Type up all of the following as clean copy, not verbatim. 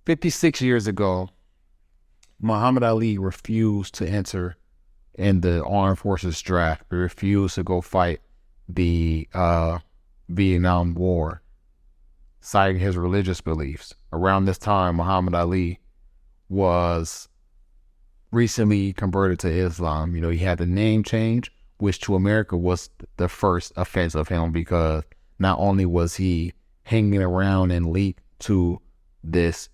56 years ago, Muhammad Ali refused to enter in the armed forces draft. He refused to go fight the Vietnam War, citing his religious beliefs. Around this time, Muhammad Ali was recently converted to Islam. He had the name change, which to America was the first offense of him, because not only was he hanging around and linked to this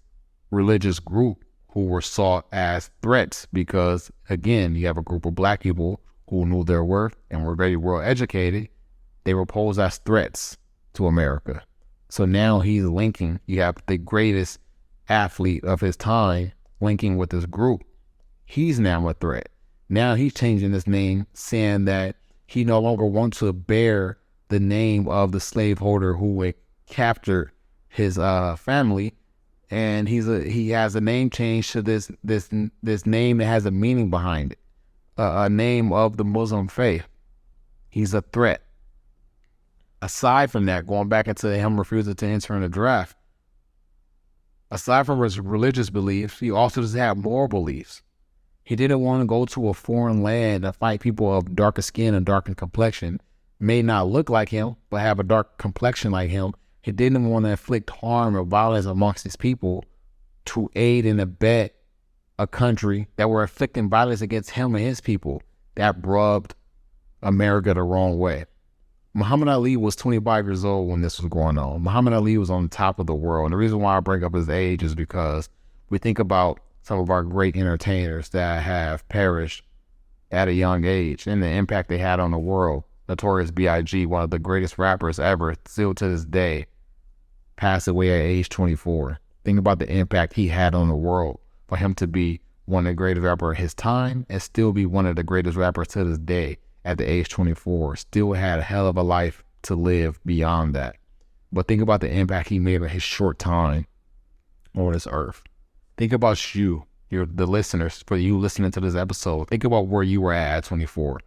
religious group who were saw as threats, because again, you have a group of black people who knew their worth and were very well educated. They were posed as threats to America. So now he's linking, you have the greatest athlete of his time linking with this group. He's now a threat. Now he's changing his name, saying that he no longer wants to bear the name of the slaveholder who had captured his family, and he has a name change to this name that has a meaning behind it, a name of the Muslim faith. He's a threat. Aside from that, going back into him refusing to enter in the draft, aside from his religious beliefs, he also does have moral beliefs. He didn't want to go to a foreign land and fight people of darker skin and darker complexion, may not look like him, but have a dark complexion like him. He didn't want to inflict harm or violence amongst his people to aid and abet a country that were inflicting violence against him and his people. That rubbed America the wrong way. Muhammad Ali was 25 years old when this was going on. Muhammad Ali was on the top of the world. And the reason why I bring up his age is because we think about some of our great entertainers that have perished at a young age and the impact they had on the world. Notorious B.I.G., one of the greatest rappers ever, still to this day, passed away at age 24. Think about the impact he had on the world. For him to be one of the greatest rappers of his time and still be one of the greatest rappers to this day at the age 24, still had a hell of a life to live beyond that. But think about the impact he made in his short time on this earth. Think about the listeners, for you listening to this episode. Think about where you were at 24.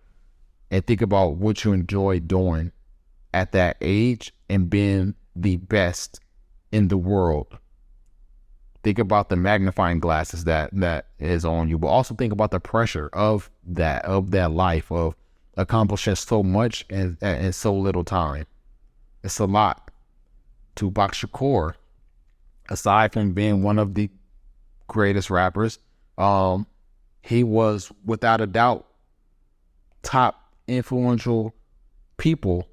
And think about what you enjoyed doing at that age and being the best in the world. Think about the magnifying glasses that is on you, but also think about the pressure of that life, of accomplishing so much in so little time. It's a lot. Tupac Shakur, aside from being one of the greatest rappers, he was without a doubt top influential people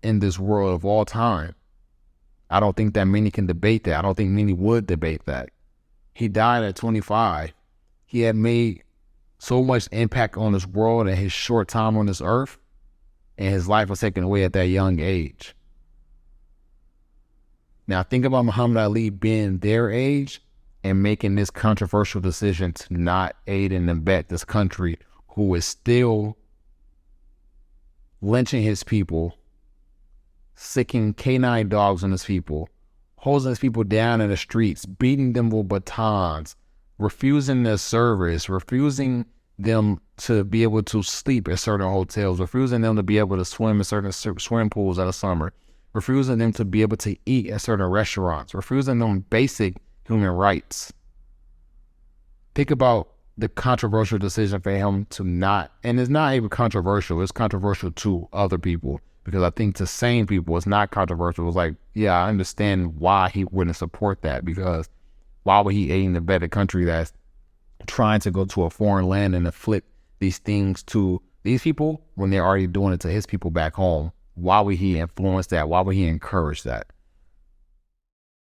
in this world of all time. I don't think that many can debate that. I don't think many would debate that. He died at 25. He had made so much impact on this world in his short time on this earth, and his life was taken away at that young age. Now think about Muhammad Ali being their age and making this controversial decision to not aid and abet this country who is still lynching his people, sicking canine dogs on his people, holding his people down in the streets, beating them with batons, refusing their service, refusing them to be able to sleep at certain hotels, refusing them to be able to swim in certain swim pools in the summer, refusing them to be able to eat at certain restaurants, refusing them basic human rights. Think about the controversial decision for him to not, and it's not even controversial, it's controversial to other people, because I think to sane people it's not controversial. It's like, yeah, I understand why he wouldn't support that, because why would he aid and abet a country that's trying to go to a foreign land and inflict these things to these people when they're already doing it to his people back home? Why would he influence that? Why would he encourage that?